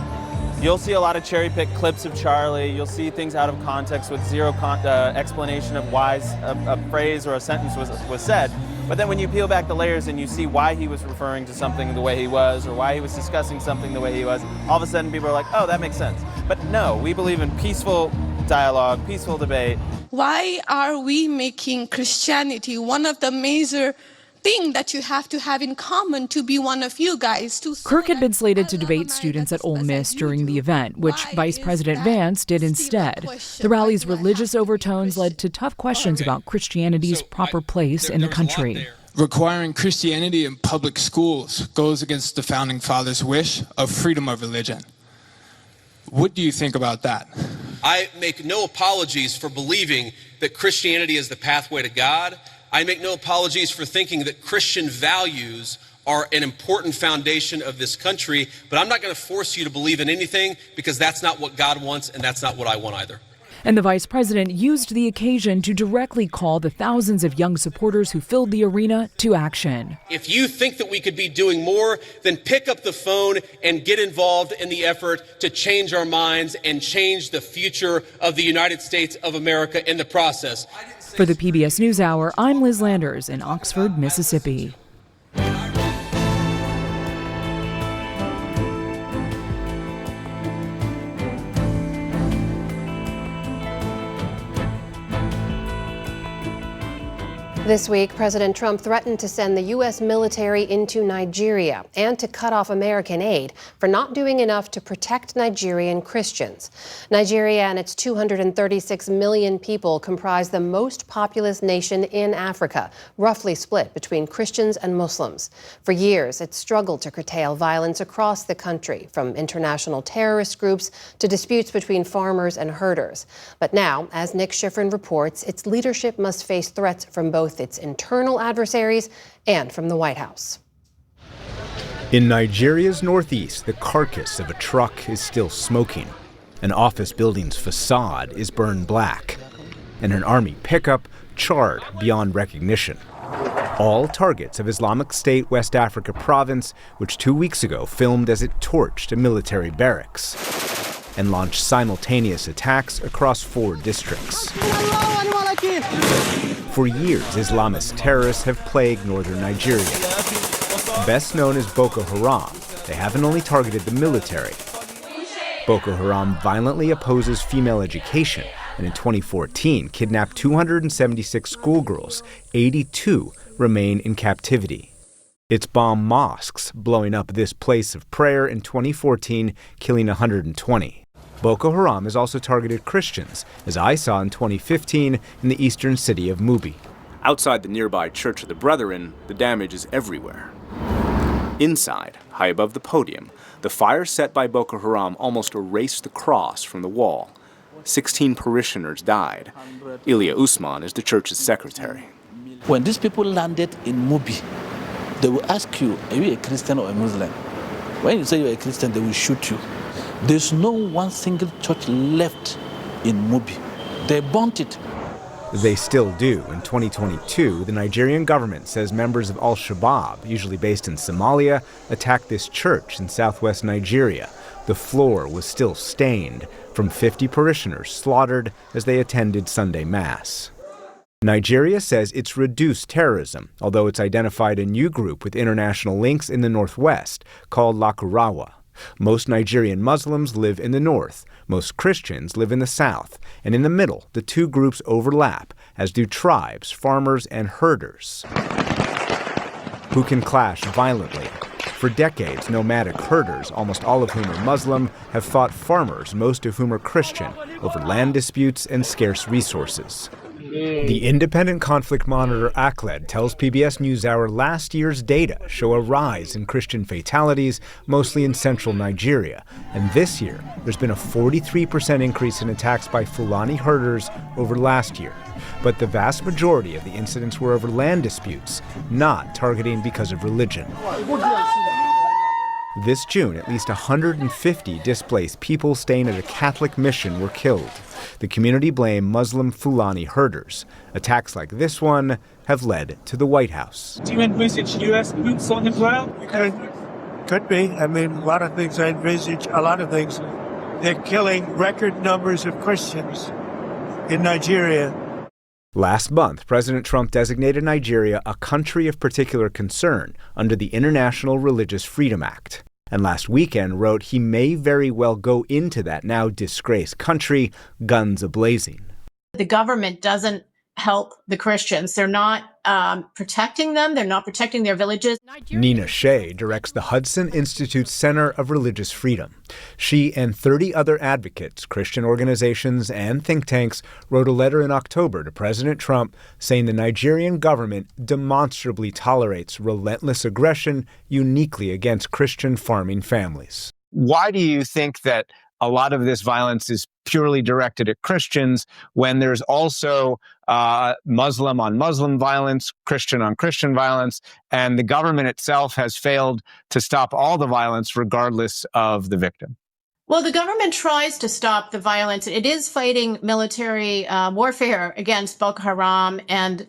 you'll see a lot of cherry-picked clips of Charlie. You'll see things out of context with zero explanation of why a phrase or a sentence was said. But then when you peel back the layers and you see why he was referring to something the way he was, or why he was discussing something the way he was, all of a sudden people are like, oh, that makes sense. But no, we believe in peaceful dialogue, peaceful debate. Why are we making Christianity one of the major thing that you have to have in common to be one of you guys? Kirk had been slated to debate students at Ole Miss during the event, which Vice President Vance did instead. The rally's religious overtones led to tough questions about Christianity's proper place in the country. Requiring Christianity in public schools goes against the Founding Fathers' wish of freedom of religion. What do you think about that? I make no apologies for believing that Christianity is the pathway to God. I make no apologies for thinking that Christian values are an important foundation of this country, but I'm not going to force you to believe in anything because that's not what God wants and that's not what I want either. And the vice president used the occasion to directly call the thousands of young supporters who filled the arena to action. If you think that we could be doing more, then pick up the phone and get involved in the effort to change our minds and change the future of the United States of America in the process. For the PBS NewsHour, I'm Liz Landers in Oxford, Mississippi. This week, President Trump threatened to send the U.S. military into Nigeria and to cut off American aid for not doing enough to protect Nigerian Christians. Nigeria and its 236 million people comprise the most populous nation in Africa, roughly split between Christians and Muslims. For years, it's struggled to curtail violence across the country, from international terrorist groups to disputes between farmers and herders. But now, as Nick Schifrin reports, its leadership must face threats from both its internal adversaries and from the White House. In Nigeria's northeast, the carcass of a truck is still smoking. An office building's facade is burned black, and an army pickup charred beyond recognition. All targets of Islamic State West Africa province, which 2 weeks ago filmed as it torched a military barracks and launched simultaneous attacks across 4 districts. For years, Islamist terrorists have plagued northern Nigeria. Best known as Boko Haram, they haven't only targeted the military. Boko Haram violently opposes female education and in 2014 kidnapped 276 schoolgirls. 82 remain in captivity. It's bombed mosques, blowing up this place of prayer in 2014, killing 120. Boko Haram has also targeted Christians, as I saw in 2015 in the eastern city of Mubi. Outside the nearby Church of the Brethren, the damage is everywhere. Inside, high above the podium, the fire set by Boko Haram almost erased the cross from the wall. 16 parishioners died. Ilya Usman is the church's secretary. When these people landed in Mubi, they will ask you, are you a Christian or a Muslim? When you say you're a Christian, they will shoot you. There's no one single church left in Mubi. They burnt it. They still do. In 2022, the Nigerian government says members of al-Shabaab, usually based in Somalia, attacked this church in southwest Nigeria. The floor was still stained from 50 parishioners slaughtered as they attended Sunday Mass. Nigeria says it's reduced terrorism, although it's identified a new group with international links in the northwest called Lakurawa. Most Nigerian Muslims live in the north, most Christians live in the south, and in the middle, the two groups overlap, as do tribes, farmers, and herders, who can clash violently. For decades, nomadic herders, almost all of whom are Muslim, have fought farmers, most of whom are Christian, over land disputes and scarce resources. The independent conflict monitor ACLED tells PBS NewsHour last year's data show a rise in Christian fatalities, mostly in central Nigeria. And this year, there's been a 43% increase in attacks by Fulani herders over last year. But the vast majority of the incidents were over land disputes, not targeting because of religion. This June, at least 150 displaced people staying at a Catholic mission were killed. The community blamed Muslim Fulani herders. Attacks like this one have led to the White House. Do you envisage U.S. boots on the ground? Could be. I mean, a lot of things I envisage, a lot of things. They're killing record numbers of Christians in Nigeria. Last month, President Trump designated Nigeria a country of particular concern under the International Religious Freedom Act. And last weekend wrote he may very well go into that now disgraced country, guns a-blazing. The government doesn't help the Christians. They're not protecting them. They're not protecting their villages. Nina Shea directs the Hudson Institute Center of Religious Freedom. She and 30 other advocates, Christian organizations, and think tanks wrote a letter in October to President Trump saying the Nigerian government demonstrably tolerates relentless aggression uniquely against Christian farming families. Why do you think that a lot of this violence is purely directed at Christians when there's also Muslim on Muslim violence, Christian on Christian violence, and the government itself has failed to stop all the violence regardless of the victim? Well, the government tries to stop the violence. It is fighting military warfare against Boko Haram and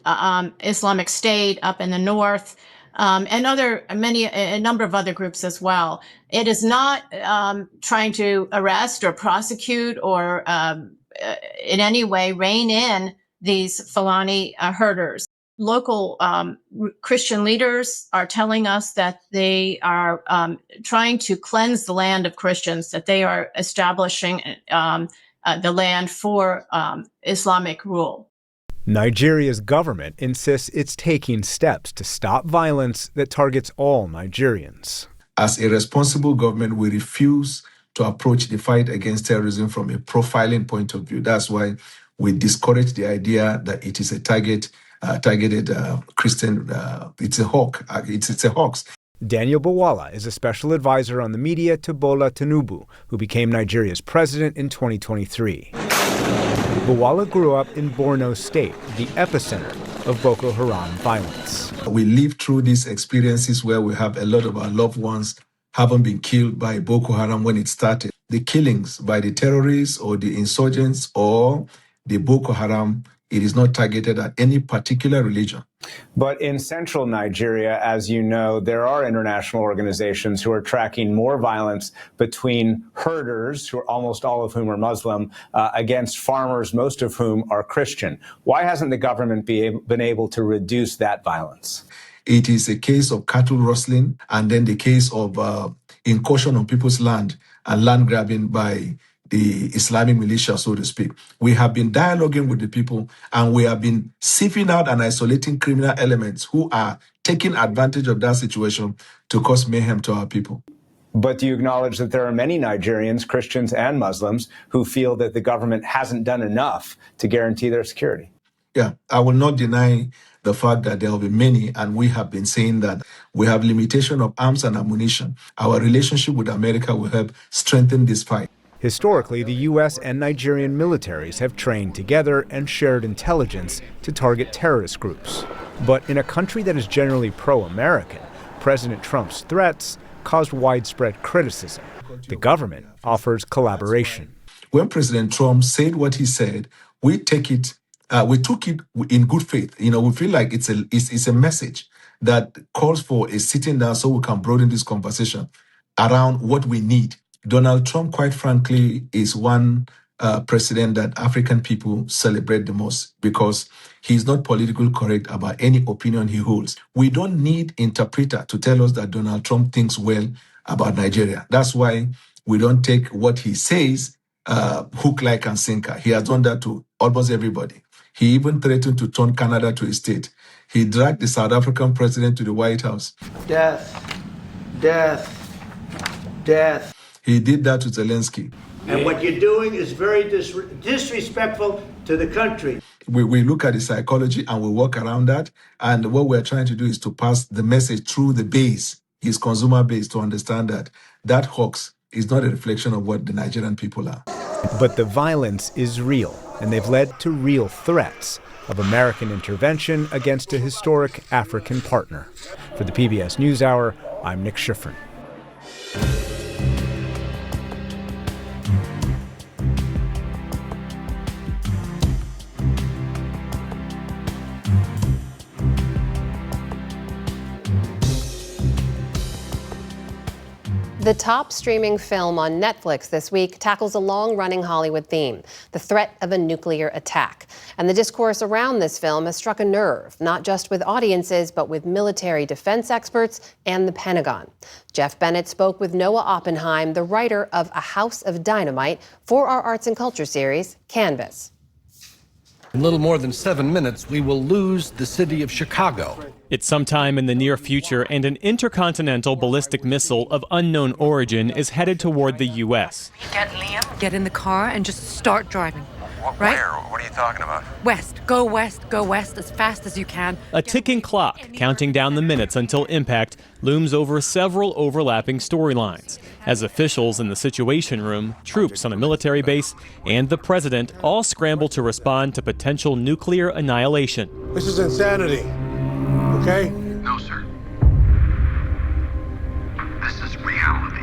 Islamic State up in the north. And a number of other groups as well. It is not trying to arrest or prosecute or in any way rein in these Fulani herders. Local Christian leaders are telling us that they are trying to cleanse the land of Christians, that they are establishing the land for Islamic rule. Nigeria's government insists it's taking steps to stop violence that targets all Nigerians. As a responsible government, we refuse to approach the fight against terrorism from a profiling point of view. That's why we discourage the idea that it is a targeted Christian. It's a hawk. It's a hoax. Daniel Bwala is a special advisor on the media to Bola Tinubu, who became Nigeria's president in 2023. Bwala grew up in Borno State, the epicenter of Boko Haram violence. We lived through these experiences where we have a lot of our loved ones haven't been killed by Boko Haram when it started. The killings by the terrorists or the insurgents or the Boko Haram, it is not targeted at any particular religion. But in central Nigeria, as you know, there are international organizations who are tracking more violence between herders, who are almost all of whom are Muslim, against farmers, most of whom are Christian. Why hasn't the government been able to reduce that violence? It is a case of cattle rustling and then the case of incursion on people's land and land grabbing by the Islamic militia, so to speak. We have been dialoguing with the people and we have been sifting out and isolating criminal elements who are taking advantage of that situation to cause mayhem to our people. But do you acknowledge that there are many Nigerians, Christians and Muslims, who feel that the government hasn't done enough to guarantee their security? Yeah, I will not deny the fact that there will be many, and we have been saying that we have limitation of arms and ammunition. Our relationship with America will help strengthen this fight. Historically, the U.S. and Nigerian militaries have trained together and shared intelligence to target terrorist groups. But in a country that is generally pro-American, President Trump's threats caused widespread criticism. The government offers collaboration. When President Trump said what he said, we took it in good faith. We feel like it's a message that calls for a sitting down so we can broaden this conversation around what we need. Donald Trump, quite frankly, is one president that African people celebrate the most because he's not politically correct about any opinion he holds. We don't need interpreter to tell us that Donald Trump thinks well about Nigeria. That's why we don't take what he says hook, line, and sinker. He has done that to almost everybody. He even threatened to turn Canada to a state. He dragged the South African president to the White House. Death, death, death. He did that to Zelensky. And what you're doing is very disrespectful to the country. We look at the psychology and we work around that. And what we're trying to do is to pass the message through the base, his consumer base, to understand that that hoax is not a reflection of what the Nigerian people are. But the violence is real, and they've led to real threats of American intervention against a historic African partner. For the PBS NewsHour, I'm Nick Schifrin. The top streaming film on Netflix this week tackles a long-running Hollywood theme, the threat of a nuclear attack. And the discourse around this film has struck a nerve, not just with audiences, but with military defense experts and the Pentagon. Jeff Bennett spoke with Noah Oppenheim, the writer of A House of Dynamite, for our Arts and Culture series, Canvas. In little more than 7 minutes, we will lose the city of Chicago. It's sometime in the near future, and an intercontinental ballistic missile of unknown origin is headed toward the U.S. Get in the car and just start driving. Right? Where? What are you talking about? West, go west as fast as you can. A ticking clock, counting down the minutes until impact, looms over several overlapping storylines. As officials in the Situation Room, troops on a military base, and the president all scramble to respond to potential nuclear annihilation. This is insanity, okay? No, sir. This is reality.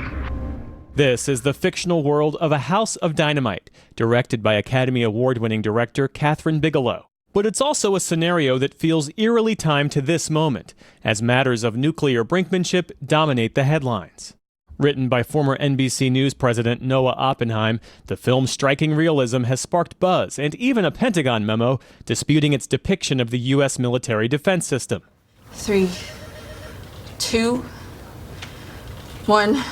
This is the fictional world of A House of Dynamite, directed by Academy Award-winning director Kathryn Bigelow. But it's also a scenario that feels eerily timed to this moment, as matters of nuclear brinkmanship dominate the headlines. Written by former NBC News president Noah Oppenheim, the film's striking realism has sparked buzz and even a Pentagon memo disputing its depiction of the U.S. military defense system. 3, 2, 1.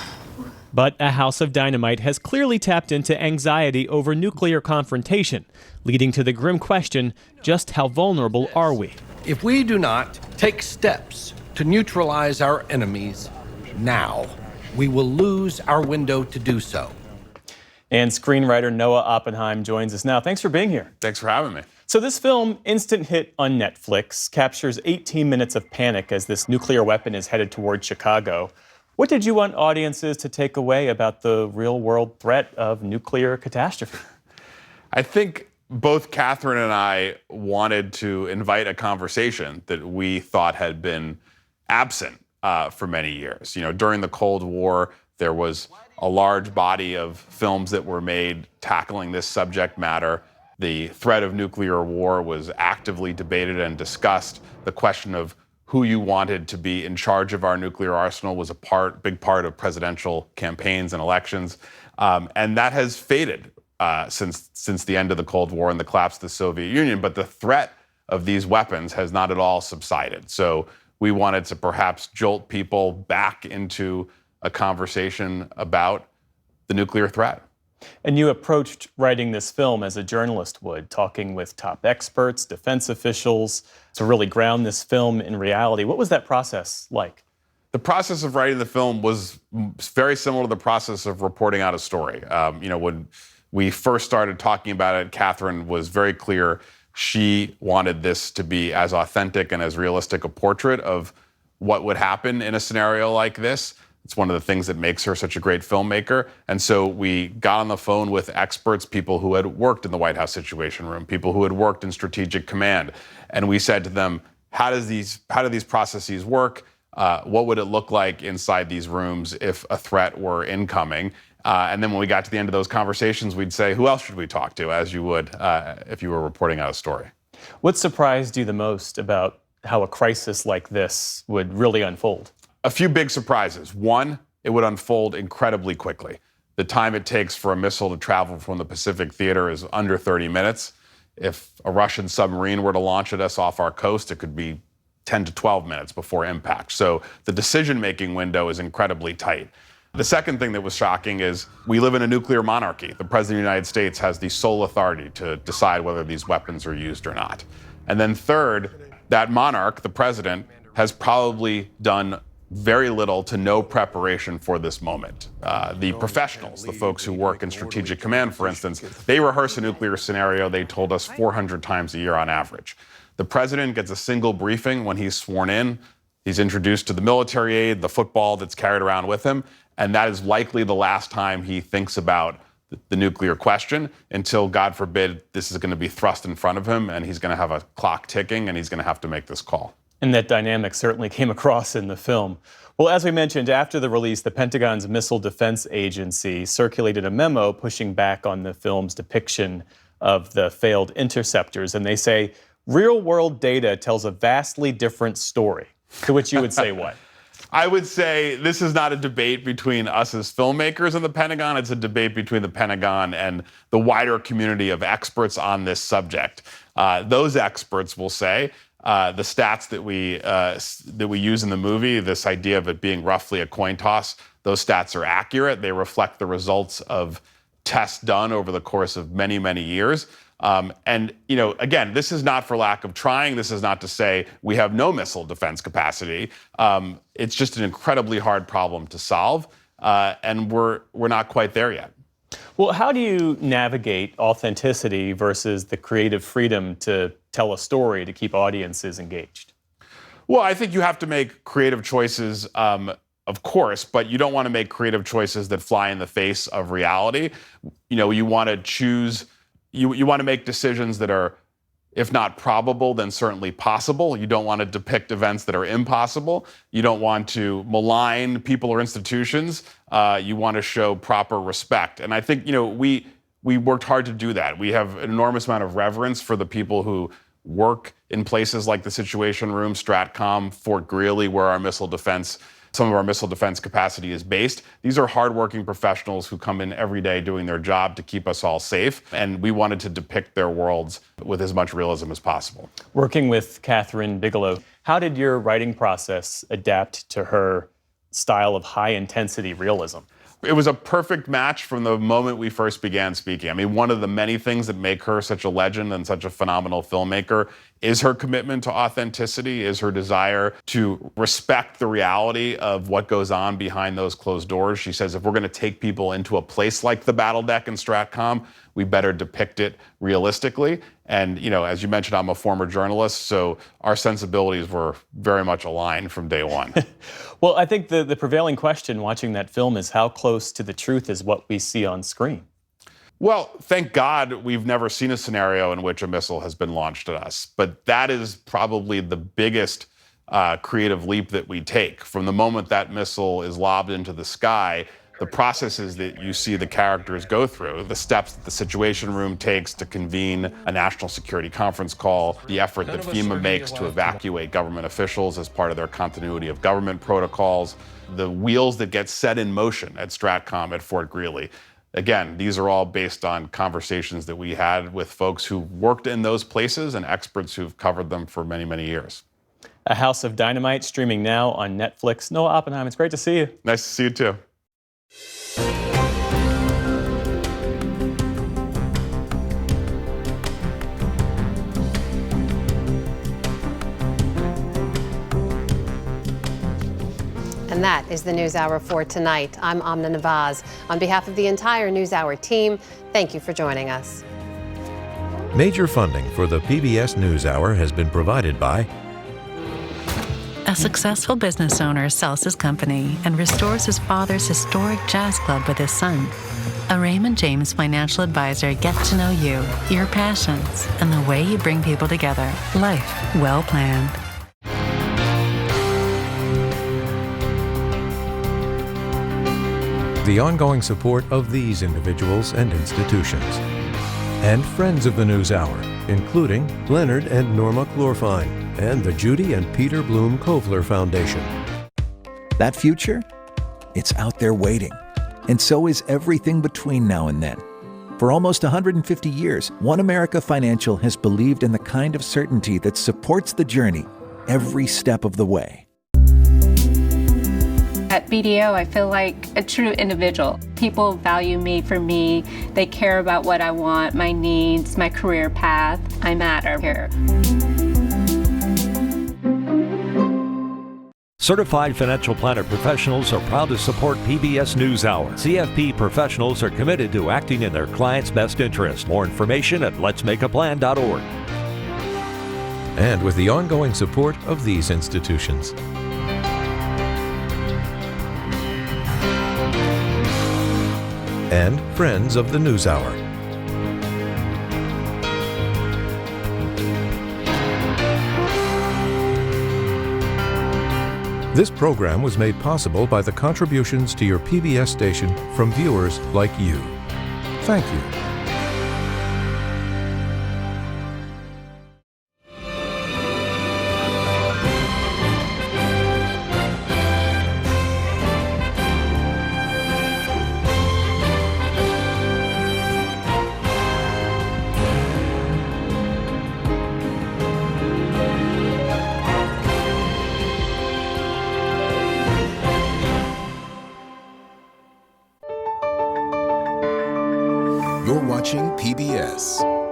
But A House of Dynamite has clearly tapped into anxiety over nuclear confrontation, leading to the grim question, just how vulnerable are we? If we do not take steps to neutralize our enemies now, we will lose our window to do so. And screenwriter Noah Oppenheim joins us now. Thanks for being here. Thanks for having me. So this film, instant hit on Netflix, captures 18 minutes of panic as this nuclear weapon is headed toward Chicago. What did you want audiences to take away about the real-world threat of nuclear catastrophe? I think both Kathryn and I wanted to invite a conversation that we thought had been absent for many years. You know, during the Cold War, there was a large body of films that were made tackling this subject matter. The threat of nuclear war was actively debated and discussed. The question of who you wanted to be in charge of our nuclear arsenal was a big part of presidential campaigns and elections. And that has faded since the end of the Cold War and the collapse of the Soviet Union. But the threat of these weapons has not at all subsided. So we wanted to perhaps jolt people back into a conversation about the nuclear threat. And you approached writing this film as a journalist would, talking with top experts, defense officials, to really ground this film in reality. What was that process like? The process of writing the film was very similar to the process of reporting out a story. When we first started talking about it, Catherine was very clear she wanted this to be as authentic and as realistic a portrait of what would happen in a scenario like this. It's one of the things that makes her such a great filmmaker. And so we got on the phone with experts, people who had worked in the White House Situation Room, people who had worked in Strategic Command. And we said to them, how do these processes work? What would it look like inside these rooms if a threat were incoming? And then when we got to the end of those conversations, we'd say, who else should we talk to, as you would if you were reporting out a story? What surprised you the most about how a crisis like this would really unfold? A few big surprises. One, it would unfold incredibly quickly. The time it takes for a missile to travel from the Pacific Theater is under 30 minutes. If a Russian submarine were to launch at us off our coast, it could be 10 to 12 minutes before impact. So the decision-making window is incredibly tight. The second thing that was shocking is we live in a nuclear monarchy. The President of the United States has the sole authority to decide whether these weapons are used or not. And then third, that monarch, the president, has probably done very little to no preparation for this moment. The professionals, the folks who work in Strategic Command, for instance, they rehearse a nuclear scenario, they told us, 400 times a year on average. The president gets a single briefing when he's sworn in. He's introduced to the military aid, the football that's carried around with him, and that is likely the last time he thinks about the nuclear question until, God forbid, this is going to be thrust in front of him and he's going to have a clock ticking and he's going to have to make this call. And that dynamic certainly came across in the film. Well, as we mentioned, after the release, the Pentagon's Missile Defense Agency circulated a memo pushing back on the film's depiction of the failed interceptors. And they say, real-world data tells a vastly different story. To which you would say what? I would say this is not a debate between us as filmmakers and the Pentagon. It's a debate between the Pentagon and the wider community of experts on this subject. Those experts will say the stats that we use in the movie, this idea of it being roughly a coin toss, those stats are accurate. They reflect the results of tests done over the course of many, many years. And, again, this is not for lack of trying. This is not to say we have no missile defense capacity. It's just an incredibly hard problem to solve. And we're not quite there yet. Well, how do you navigate authenticity versus the creative freedom to tell a story to keep audiences engaged? Well, I think you have to make creative choices, of course, but you don't want to make creative choices that fly in the face of reality. You want to choose. You want to make decisions that are, if not probable, then certainly possible. You don't want to depict events that are impossible. You don't want to malign people or institutions. You want to show proper respect. And I think, we worked hard to do that. We have an enormous amount of reverence for the people who work in places like the Situation Room, STRATCOM, Fort Greely, where some of our missile defense capacity is based. These are hardworking professionals who come in every day doing their job to keep us all safe, and we wanted to depict their worlds with as much realism as possible. Working with Kathryn Bigelow, how did your writing process adapt to her style of high-intensity realism? It was a perfect match from the moment we first began speaking. I mean, one of the many things that make her such a legend and such a phenomenal filmmaker is her commitment to authenticity, is her desire to respect the reality of what goes on behind those closed doors. She says, if we're going to take people into a place like the battle deck in STRATCOM, we better depict it realistically. And, as you mentioned, I'm a former journalist, so our sensibilities were very much aligned from day one. Well, I think the prevailing question watching that film is how close to the truth is what we see on screen? Well, thank God we've never seen a scenario in which a missile has been launched at us. But that is probably the biggest creative leap that we take. From the moment that missile is lobbed into the sky, the processes that you see the characters go through, the steps that the Situation Room takes to convene a national security conference call, the effort that FEMA makes to evacuate government officials as part of their continuity of government protocols, the wheels that get set in motion at STRATCOM at Fort Greely. Again, these are all based on conversations that we had with folks who worked in those places and experts who've covered them for many, many years. A House of Dynamite streaming now on Netflix. Noah Oppenheim, it's great to see you. Nice to see you too. And that is the NewsHour for tonight. I'm Amna Nawaz. On behalf of the entire NewsHour team, thank you for joining us. Major funding for the PBS NewsHour has been provided by a successful business owner sells his company and restores his father's historic jazz club with his son. A Raymond James financial advisor gets to know you, your passions, and the way you bring people together. Life well planned. the ongoing support of these individuals and institutions, and friends of the NewsHour, including Leonard and Norma Glorfine, and the Judy and Peter Bloom Kovler Foundation. That future? It's out there waiting. And so is everything between now and then. For almost 150 years, One America Financial has believed in the kind of certainty that supports the journey every step of the way. At BDO, I feel like a true individual. People value me for me. They care about what I want, my needs, my career path. I matter here. Certified financial planner professionals are proud to support PBS NewsHour. CFP professionals are committed to acting in their clients' best interest. More information at letsmakeaplan.org. And with the ongoing support of these institutions. And friends of the NewsHour. This program was made possible by the contributions to your PBS station from viewers like you. Thank you. You're watching PBS.